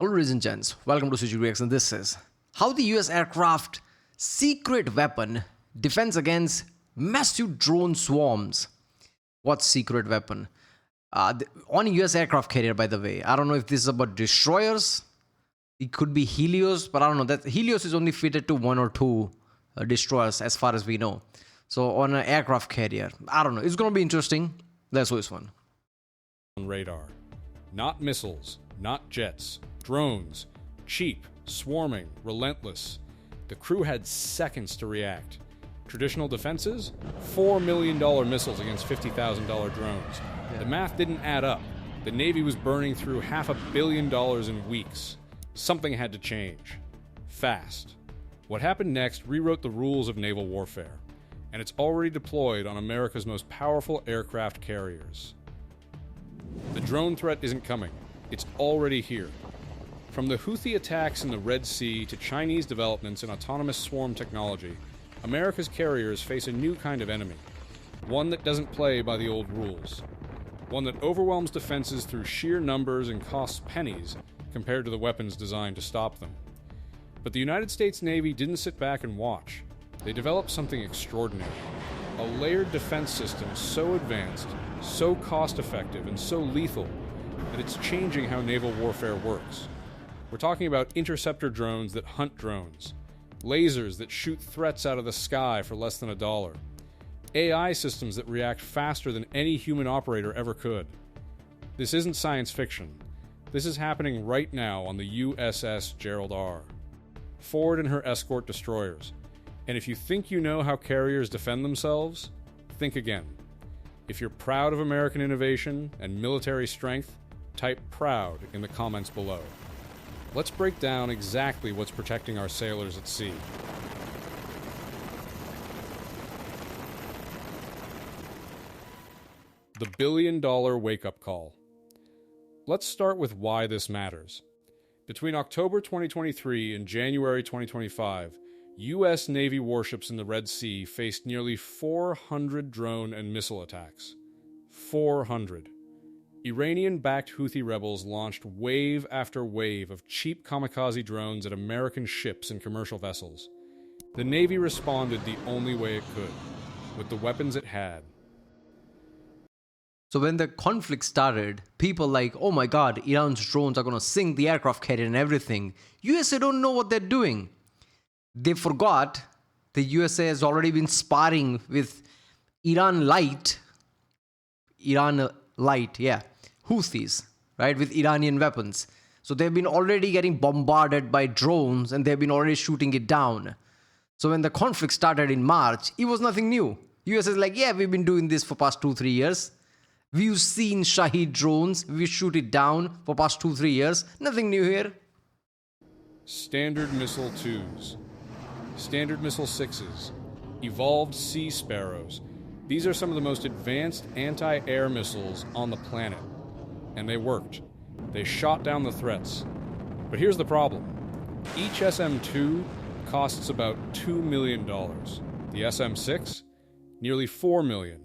Hello, ladies and gents. Welcome to CGRX, and this is how the US aircraft secret weapon defends against massive drone swarms. What secret weapon? On a US aircraft carrier, by the way. I don't know if this is about destroyers. It could be Helios, but I don't know. That Helios is only fitted to one or two destroyers, as far as we know. So on an aircraft carrier, I don't know. It's going to be interesting. Let's do this one. Radar. Not missiles, not jets. Drones. Cheap, swarming, relentless. The crew had seconds to react. Traditional defenses? $4 million missiles against $50,000 drones. The math didn't add up. The Navy was burning through $500 million in weeks. Something had to change. Fast. What happened next rewrote the rules of naval warfare, and it's already deployed on America's most powerful aircraft carriers. The drone threat isn't coming. It's already here. From the Houthi attacks in the Red Sea to Chinese developments in autonomous swarm technology, America's carriers face a new kind of enemy. One that doesn't play by the old rules. One that overwhelms defenses through sheer numbers and costs pennies compared to the weapons designed to stop them. But the United States Navy didn't sit back and watch. They developed something extraordinary. A layered defense system so advanced, so cost-effective, and so lethal that it's changing how naval warfare works. We're talking about interceptor drones that hunt drones, lasers that shoot threats out of the sky for less than $1, AI systems that react faster than any human operator ever could. This isn't science fiction. This is happening right now on the USS Gerald R. Ford and her escort destroyers. And if you think you know how carriers defend themselves, think again. If you're proud of American innovation and military strength, type PROUD in the comments below. Let's break down exactly what's protecting our sailors at sea. The billion-dollar wake-up call. Let's start with why this matters. Between October 2023 and January 2025, U.S. Navy warships in the Red Sea faced nearly 400 drone and missile attacks. 400. Iranian-backed Houthi rebels launched wave after wave of cheap kamikaze drones at American ships and commercial vessels. The Navy responded the only way it could, with the weapons it had. So when the conflict started, people like, oh my god, Iran's drones are going to sink the aircraft carrier and everything. USA don't know what they're doing. They forgot the USA has already been sparring with Houthis, right, with Iranian weapons. So they've been already getting bombarded by drones and they've been already shooting it down. So when the conflict started in March, it was nothing new. US is like, yeah, we've been doing this for past 2-3 years. We've seen Shahid drones, we shoot it down for past 2-3 years. Nothing new here. Standard Missile 2s. Standard Missile 6s. Evolved Sea Sparrows. These are some of the most advanced anti-air missiles on the planet. And they worked. They shot down the threats. But here's the problem. Each SM-2 costs about $2 million. The SM-6? Nearly $4 million.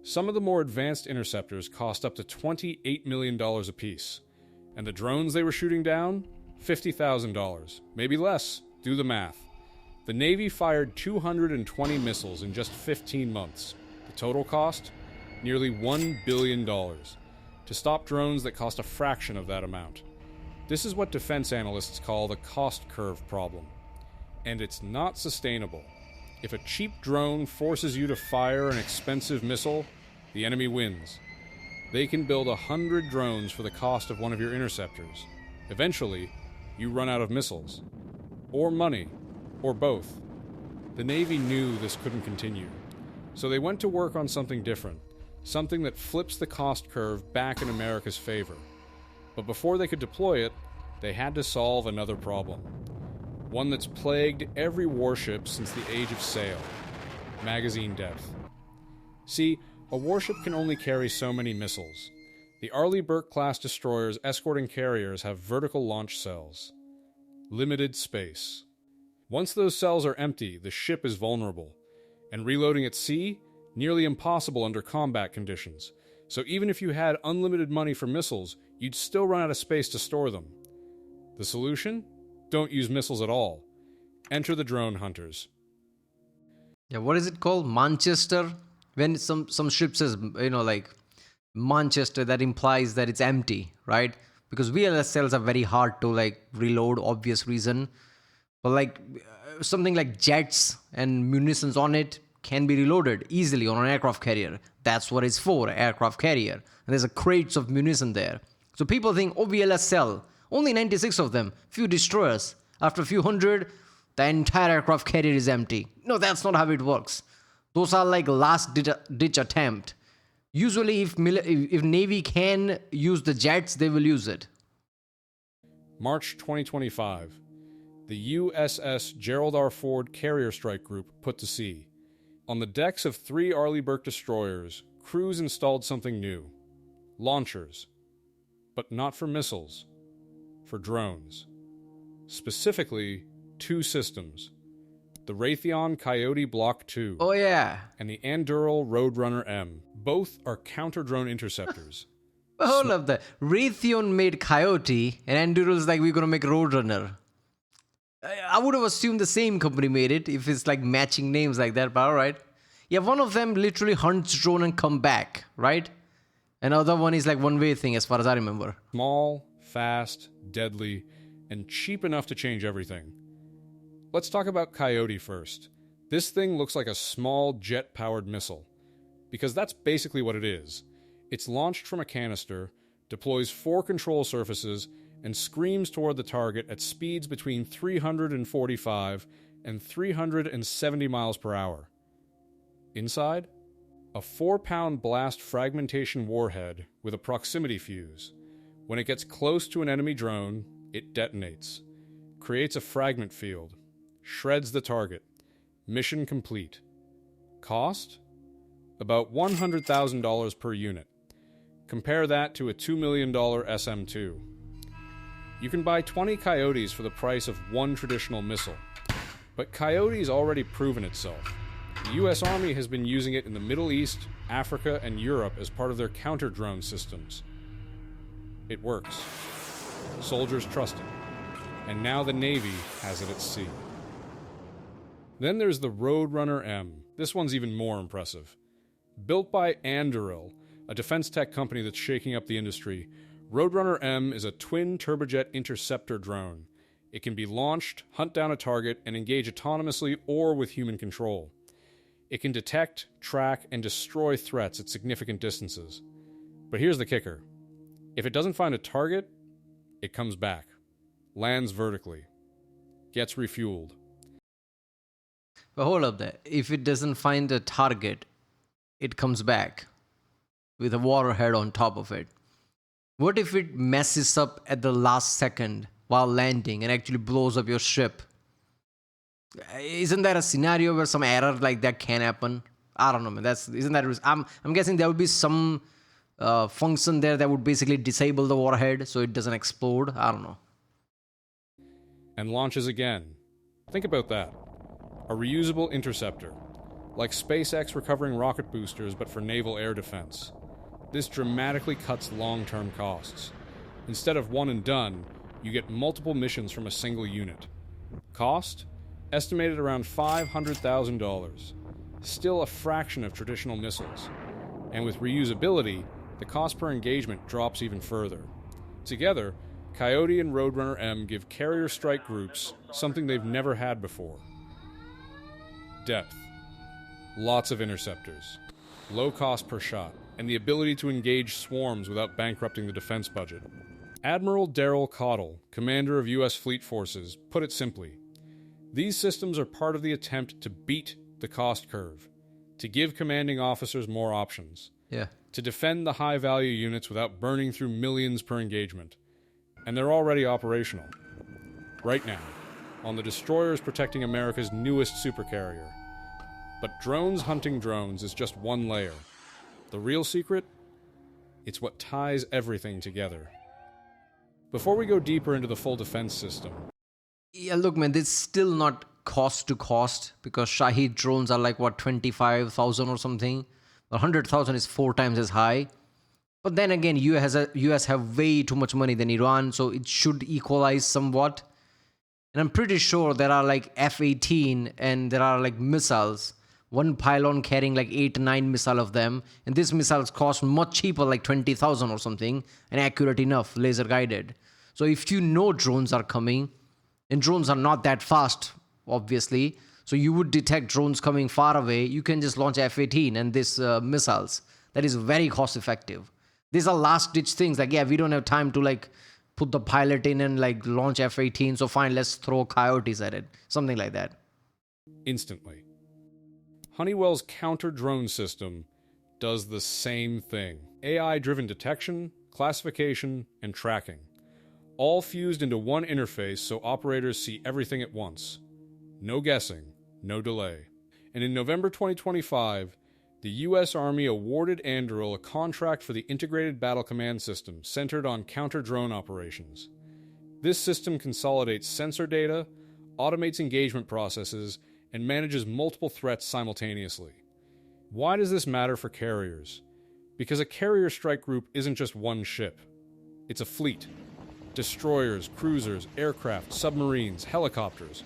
Some of the more advanced interceptors cost up to $28 million apiece. And the drones they were shooting down? $50,000. Maybe less. Do the math. The Navy fired 220 missiles in just 15 months. The total cost? Nearly $1 billion. To stop drones that cost a fraction of that amount. This is what defense analysts call the cost curve problem. And it's not sustainable. If a cheap drone forces you to fire an expensive missile, the enemy wins. They can build 100 drones for the cost of one of your interceptors. Eventually, you run out of missiles. Or money. Or both. The Navy knew this couldn't continue. So they went to work on something different. Something that flips the cost curve back in America's favor. But before they could deploy it, they had to solve another problem. One that's plagued every warship since the age of sail. Magazine depth. See, a warship can only carry so many missiles. The Arleigh Burke-class destroyers escorting carriers have vertical launch cells. Limited space. Once those cells are empty, the ship is vulnerable. And reloading at sea? Nearly impossible under combat conditions. So even if you had unlimited money for missiles, you'd still run out of space to store them. The solution? Don't use missiles at all. Enter the drone hunters. Yeah, what is it called? Manchester? When some ship says, like Manchester, that implies that it's empty, right? Because VLS cells are very hard to like reload, obvious reason. But like something like jets and munitions on it can be reloaded easily on an aircraft carrier. That's what it's for, aircraft carrier. And there's a crates of munition there. So people think, oh, VLS cell, only 96 of them, few destroyers. After a few hundred, the entire aircraft carrier is empty. No, that's not how it works. Those are like last ditch attempt. Usually, if Navy can use the jets, they will use it. March 2025. The USS Gerald R. Ford Carrier Strike Group put to sea. On the decks of 3 Arleigh Burke destroyers, crews installed something new. Launchers. But not for missiles. For drones. Specifically, 2 systems. The Raytheon Coyote Block 2. Oh, yeah. And the Anduril Roadrunner M. Both are counter-drone interceptors. Hold up there. Raytheon made Coyote, and Anduril's like, we're going to make Roadrunner. I would have assumed the same company made it if it's like matching names like that, but alright. Yeah, one of them literally hunts drone and come back, right? Another one is like one-way thing as far as I remember. Small, fast, deadly, and cheap enough to change everything. Let's talk about Coyote first. This thing looks like a small jet-powered missile, because that's basically what it is. It's launched from a canister, deploys 4 control surfaces, and screams toward the target at speeds between 345 and 370 miles per hour. Inside, a 4-pound blast fragmentation warhead with a proximity fuse. When it gets close to an enemy drone, it detonates, creates a fragment field, shreds the target. Mission complete. Cost? About $100,000 per unit. Compare that to a $2 million SM-2. You can buy 20 Coyotes for the price of 1 traditional missile. But Coyote's already proven itself. The US Army has been using it in the Middle East, Africa, and Europe as part of their counter-drone systems. It works. Soldiers trust it. And now the Navy has it at sea. Then there's the Roadrunner M. This one's even more impressive. Built by Anduril, a defense tech company that's shaking up the industry, Roadrunner M is a twin turbojet interceptor drone. It can be launched, hunt down a target, and engage autonomously or with human control. It can detect, track, and destroy threats at significant distances. But here's the kicker. If it doesn't find a target, it comes back, lands vertically, gets refueled. But hold up there. If it doesn't find a target, it comes back with a warhead on top of it. What if it messes up at the last second while landing and actually blows up your ship? Isn't that a scenario where some error like that can happen? I don't know, man. I'm guessing there would be some function there that would basically disable the warhead so it doesn't explode. I don't know. And launches again. Think about that. A reusable interceptor. Like SpaceX recovering rocket boosters, but for naval air defense. This dramatically cuts long-term costs. Instead of one and done, you get multiple missions from a single unit. Cost? Estimated around $500,000. Still a fraction of traditional missiles. And with reusability, the cost per engagement drops even further. Together, Coyote and Roadrunner M give carrier strike groups something they've never had before. Depth. Lots of interceptors. Low cost per shot. And the ability to engage swarms without bankrupting the defense budget. Admiral Darrell Cottle, commander of U.S. Fleet Forces, put it simply. These systems are part of the attempt to beat the cost curve, to give commanding officers more options, to defend the high-value units without burning through millions per engagement. And they're already operational. Right now, on the destroyers protecting America's newest supercarrier. But drones hunting drones is just one layer. The real secret? It's what ties everything together. Before we go deeper into the full defense system... Yeah, look, man, it's still not cost to cost because Shahid drones are like, what, 25,000 or something? 100,000 is 4 times as high. But then again, US have way too much money than Iran, so it should equalize somewhat. And I'm pretty sure there are like F-18 and there are like missiles. One pylon carrying like 8 to 9 missile of them. And these missiles cost much cheaper, like 20,000 or something, and accurate enough, laser guided. So if you know drones are coming, and drones are not that fast, obviously, so you would detect drones coming far away, you can just launch F-18 and these missiles. That is very cost effective. These are last ditch things. Like, yeah, we don't have time to like put the pilot in and like launch F-18. So fine, let's throw coyotes at it. Something like that. Instantly. Honeywell's counter-drone system does the same thing. AI-driven detection, classification, and tracking. All fused into one interface so operators see everything at once. No guessing, no delay. And in November 2025, the U.S. Army awarded Anduril a contract for the Integrated Battle Command System centered on counter-drone operations. This system consolidates sensor data, automates engagement processes, and manages multiple threats simultaneously. Why does this matter for carriers? Because a carrier strike group isn't just one ship. It's a fleet. Destroyers, cruisers, aircraft, submarines, helicopters,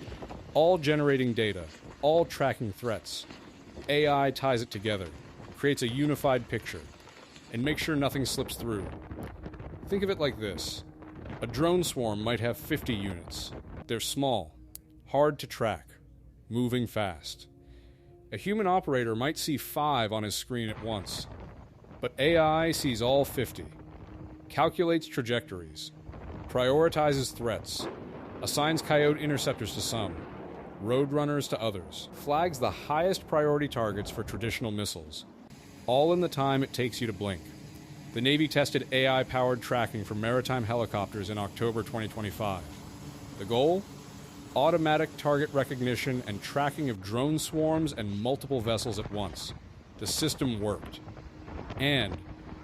all generating data, all tracking threats. AI ties it together, creates a unified picture, and makes sure nothing slips through. Think of it like this. A drone swarm might have 50 units. They're small, hard to track, moving fast. A human operator might see 5 on his screen at once, but AI sees all 50, calculates trajectories, prioritizes threats, assigns Coyote interceptors to some, Roadrunners to others, flags the highest priority targets for traditional missiles, all in the time it takes you to blink. The Navy tested AI-powered tracking for maritime helicopters in October 2025. The goal? Automatic target recognition and tracking of drone swarms and multiple vessels at once. The system worked. And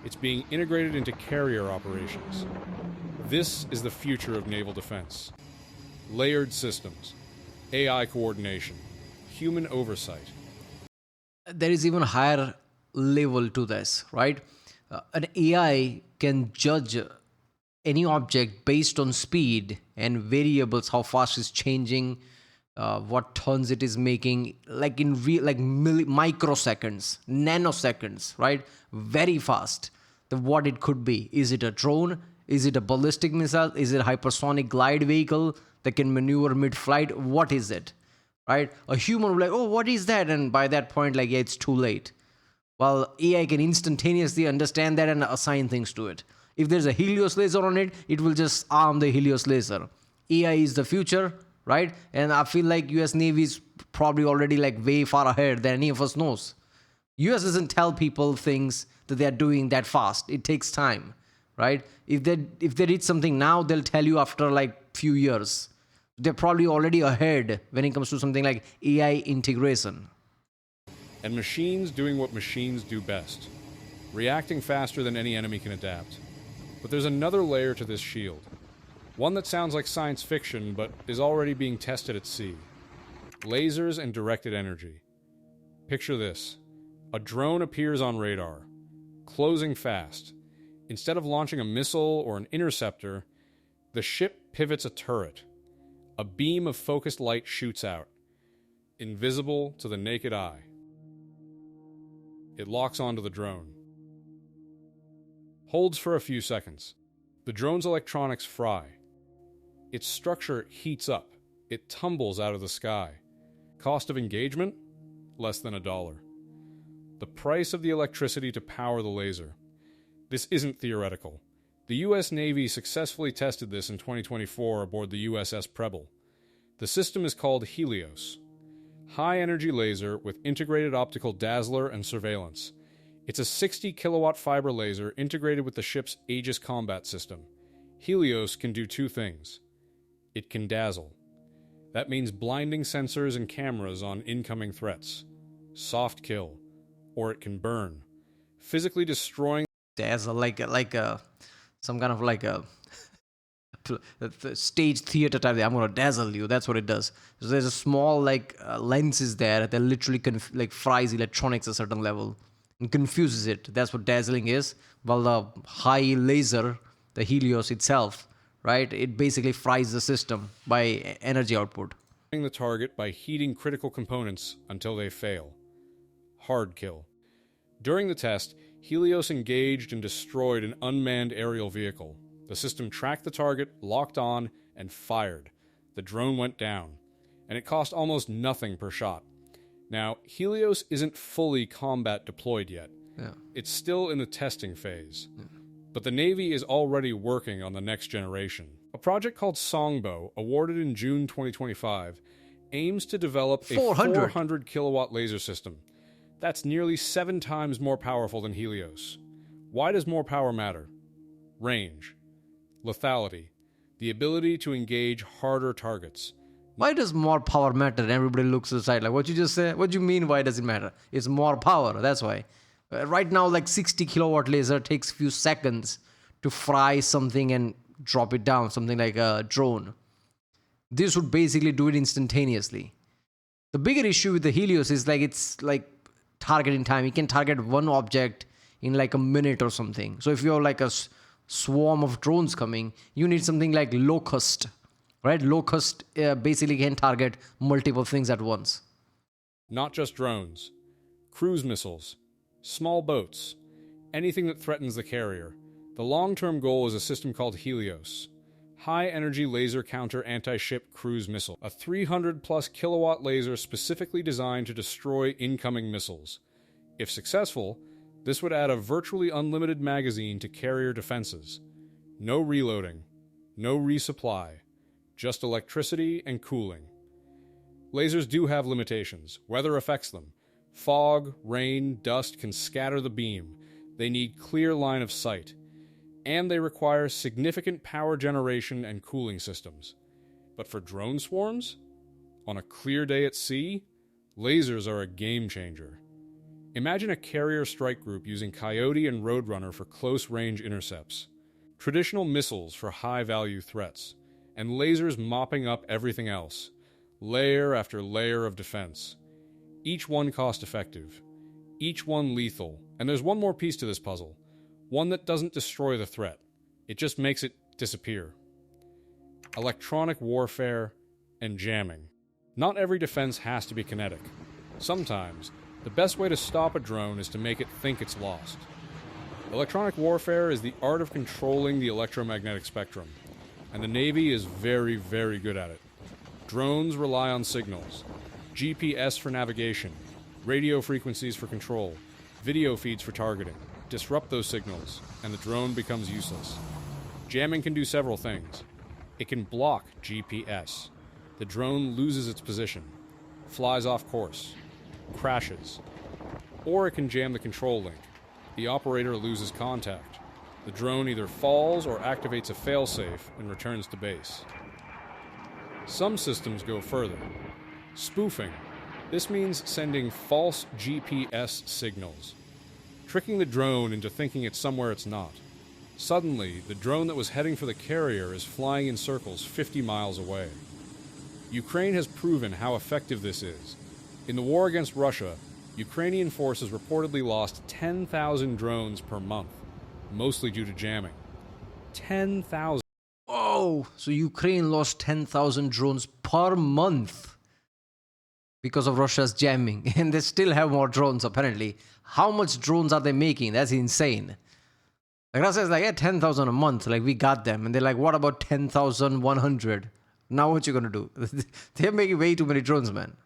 it's being integrated into carrier operations. This is the future of naval defense. Layered systems, AI coordination, human oversight. There is even higher level to this, right? An AI can judge any object based on speed and variables, how fast it's changing, what turns it is making, like in microseconds, nanoseconds, right? Very fast. What it could be. Is it a drone? Is it a ballistic missile? Is it a hypersonic glide vehicle that can maneuver mid-flight? What is it? Right? A human will be like, oh, what is that? And by that point, like, yeah, it's too late. Well, AI can instantaneously understand that and assign things to it. If there's a Helios laser on it, it will just arm the Helios laser. AI is the future, right? And I feel like US Navy is probably already like way far ahead than any of us knows. US doesn't tell people things that they are doing that fast. It takes time, right? If they read something now, they'll tell you after like few years. They're probably already ahead when it comes to something like AI integration. And machines doing what machines do best, reacting faster than any enemy can adapt. But there's another layer to this shield, one that sounds like science fiction but is already being tested at sea. Lasers and directed energy. Picture this. A drone appears on radar, closing fast. Instead of launching a missile or an interceptor, the ship pivots a turret. A beam of focused light shoots out, invisible to the naked eye. It locks onto the drone. Holds for a few seconds. The drone's electronics fry. Its structure heats up. It tumbles out of the sky. Cost of engagement? Less than $1. The price of the electricity to power the laser. This isn't theoretical. The U.S. Navy successfully tested this in 2024 aboard the USS Preble. The system is called Helios. High-energy laser with integrated optical dazzler and surveillance. It's a 60 kilowatt fiber laser integrated with the ship's Aegis combat system. Helios can do two things. It can dazzle. That means blinding sensors and cameras on incoming threats. Soft kill. Or it can burn, physically destroying. Dazzle, like some kind of like a stage theater type. I'm gonna dazzle you. That's what it does. So there's a small like lenses there that literally can like fries electronics a certain level. and confuses it. That's what dazzling is. While the high laser, the Helios itself, right, it basically fries the system by energy output. The target by heating critical components until they fail. Hard kill. During the test, Helios engaged and destroyed an unmanned aerial vehicle. The system tracked the target, locked on, and fired. The drone went down, and it cost almost nothing per shot. Now, Helios isn't fully combat deployed yet. Yeah. It's still in the testing phase. Yeah. But the Navy is already working on the next generation. A project called Songbo, awarded in June 2025, aims to develop a 400 kilowatt laser system. That's nearly 7 times more powerful than Helios. Why does more power matter? Range, lethality, the ability to engage harder targets. Why does more power matter? Everybody looks aside like, what you just said? What do you mean, why does it matter? It's more power, that's why. Right now, like 60 kilowatt laser takes few seconds to fry something and drop it down, something like a drone. This would basically do it instantaneously. The bigger issue with the Helios is like it's like targeting time. You can target one object in like a minute or something. So if you have like a swarm of drones coming, you need something like Locust, right? Locust basically can target multiple things at once. Not just drones, cruise missiles, small boats, anything that threatens the carrier. The long-term goal is a system called Helios, High-Energy Laser Counter Anti-Ship Cruise Missile, a 300-plus kilowatt laser specifically designed to destroy incoming missiles. If successful, this would add a virtually unlimited magazine to carrier defenses. No reloading, no resupply, just electricity and cooling. Lasers do have limitations. Weather affects them. Fog, rain, dust can scatter the beam. They need clear line of sight. And they require significant power generation and cooling systems. But for drone swarms, on a clear day at sea, lasers are a game changer. Imagine a carrier strike group using Coyote and Roadrunner for close-range intercepts, traditional missiles for high-value threats, and lasers mopping up everything else, layer after layer of defense. Each one cost-effective, each one lethal. And there's one more piece to this puzzle, one that doesn't destroy the threat. It just makes it disappear. Electronic warfare and jamming. Not every defense has to be kinetic. Sometimes, the best way to stop a drone is to make it think it's lost. Electronic warfare is the art of controlling the electromagnetic spectrum, and the Navy is very, very good at it. Drones rely on signals, GPS for navigation, radio frequencies for control, video feeds for targeting. Disrupt those signals, and the drone becomes useless. Jamming can do several things. It can block GPS. The drone loses its position, flies off course, crashes. Or it can jam the control link. The operator loses contact. The drone either falls or activates a failsafe and returns to base. Some systems go further. Spoofing. This means sending false GPS signals, tricking the drone into thinking it's somewhere it's not. Suddenly, the drone that was heading for the carrier is flying in circles 50 miles away. Ukraine has proven how effective this is. In the war against Russia, Ukrainian forces reportedly lost 10,000 drones per month, mostly due to jamming. 10,000. Oh, so Ukraine lost 10,000 drones per month because of Russia's jamming. And they still have more drones, apparently. How much drones are they making? That's insane. Like Russia's like, yeah, 10,000 a month. Like, we got them. And they're like, what about 10,100? Now what you going to do? They're making way too many drones, man.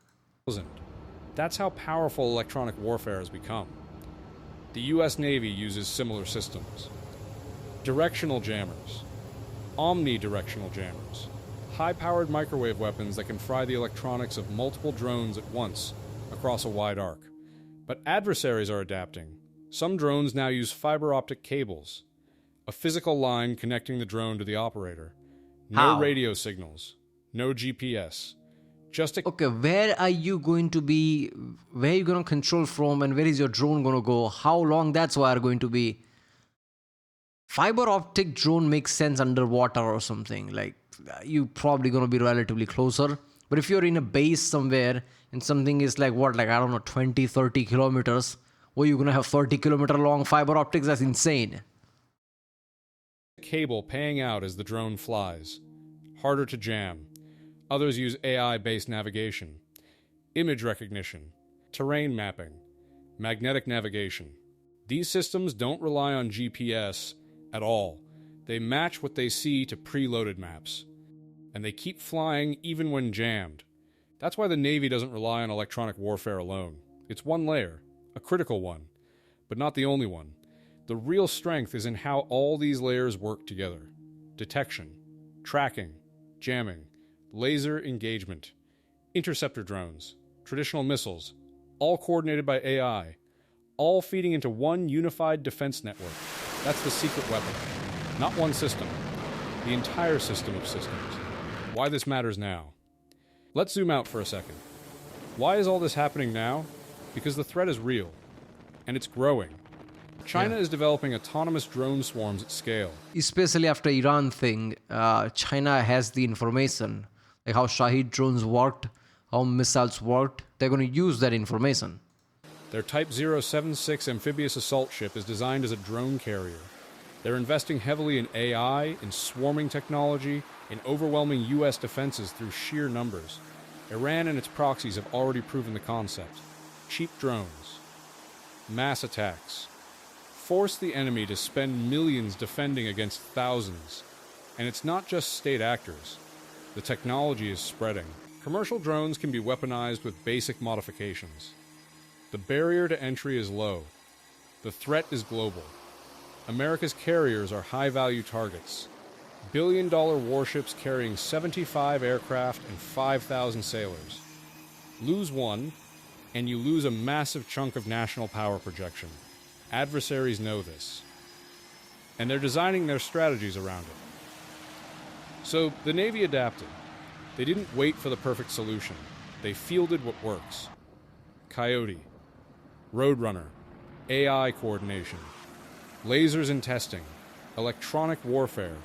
That's how powerful electronic warfare has become. The U.S. Navy uses similar systems. Directional jammers. Omnidirectional jammers. High-powered microwave weapons that can fry the electronics of multiple drones at once across a wide arc. But adversaries are adapting. Some drones now use fiber optic cables, a physical line connecting the drone to the operator. No radio signals, no GPS. Okay, where are you going to be? Where are you going to control from, and where is your drone going to go? How long that's wire going to be? Fiber optic drone makes sense underwater or something. Like, you probably going to be relatively closer. But if you're in a base somewhere and something is like, what, like, I don't know, 20, 30 kilometers, Oh, you're gonna have 30-kilometer long fiber optics? That's insane. Cable paying out as the drone flies. Harder to jam. Others use AI-based navigation, image recognition, terrain mapping, magnetic navigation. These systems don't rely on GPS at all. They match what they see to preloaded maps. And they keep flying even when jammed. That's why the Navy doesn't rely on electronic warfare alone. It's one layer, a critical one, but not the only one. The real strength is in how all these layers work together. Detection, tracking, jamming, laser engagement, interceptor drones, traditional missiles, all coordinated by AI, all feeding into one unified defense network. That's the secret weapon. Not one system, the entire system of systems. Why this matters now. Let's zoom out for a second. Why is all this happening now? Because the threat is real, and it's growing. China is developing autonomous drone swarms at scale. Especially after Iran thing, China has the information, like how Shahid drones worked, how missiles worked. They're going to use that information. Their Type 076 amphibious assault ship is designed as a drone carrier. They're investing heavily in AI, in swarming technology, in overwhelming U.S. defenses through sheer numbers. Iran and its proxies have already proven the concept. Cheap drones, mass attacks, force the enemy to spend millions defending against thousands. And it's not just state actors. The technology is spreading. Commercial drones can be weaponized with basic modifications. The barrier to entry is low. The threat is global. America's carriers are high-value targets. Billion-dollar warships carrying 75 aircraft and 5,000 sailors. Lose one, and you lose a massive chunk of national power projection. Adversaries know this. And they're designing their strategies around it. So the Navy adapted. They didn't wait for the perfect solution. They fielded what works. Coyote, Roadrunner, AI coordination, lasers in testing, electronic warfare,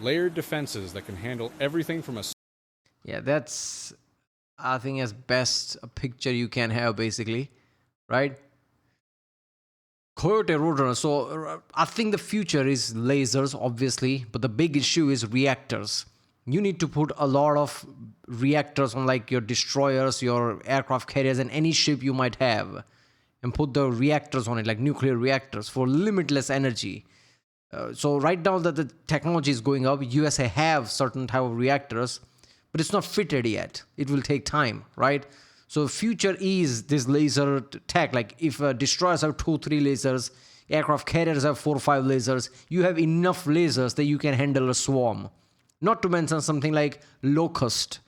layered defenses that can handle everything from a... Yeah, that's, I think, as best a picture you can have, basically, right? Coyote, Roadrunner. So I think the future is lasers, obviously, but the big issue is reactors. You need to put a lot of reactors on like your destroyers, your aircraft carriers, and any ship you might have, and put the reactors on it, like nuclear reactors, for limitless energy. So right now that the technology is going up, USA have certain type of reactors, but it's not fitted yet. It will take time, right? So future is this laser tech. Like if destroyers have 2-3 lasers, aircraft carriers have 4-5 lasers, you have enough lasers that you can handle a swarm. Not to mention something like Locust,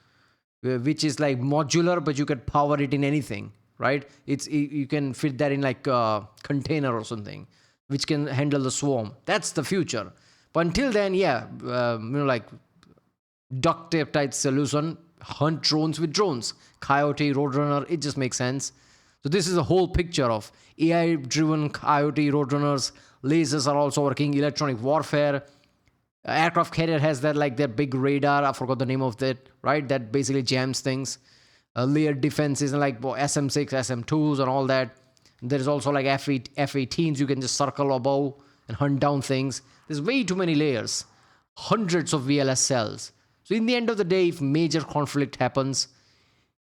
which is like modular, but you can power it in anything, right? You can fit that in like a container or something, which can handle the swarm. That's the future. But until then, yeah, like duct tape type solution, hunt drones with drones. Coyote, Roadrunner, it just makes sense. So this is a whole picture of AI-driven Coyote, Roadrunners. Lasers are also working, electronic warfare. Aircraft carrier has that like their big radar. I forgot the name of that, right? That basically jams things. Layered defenses and like SM6, SM2s and all that. There is also like F-18s. You can just circle above and hunt down things. There's way too many layers. Hundreds of VLS cells. So in the end of the day, if major conflict happens,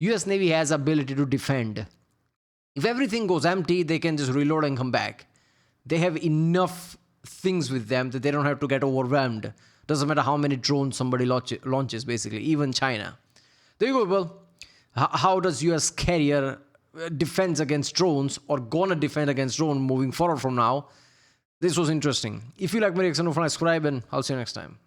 US Navy has ability to defend. If everything goes empty, they can just reload and come back. They have enough things with them that they don't have to get overwhelmed. Doesn't matter how many drones somebody launches, basically, even China. There you go, Bill. How does US carrier defend against drones, or gonna defend against drone moving forward from now? This was interesting. If you like my reaction, don't forget to subscribe, and I'll see you next time.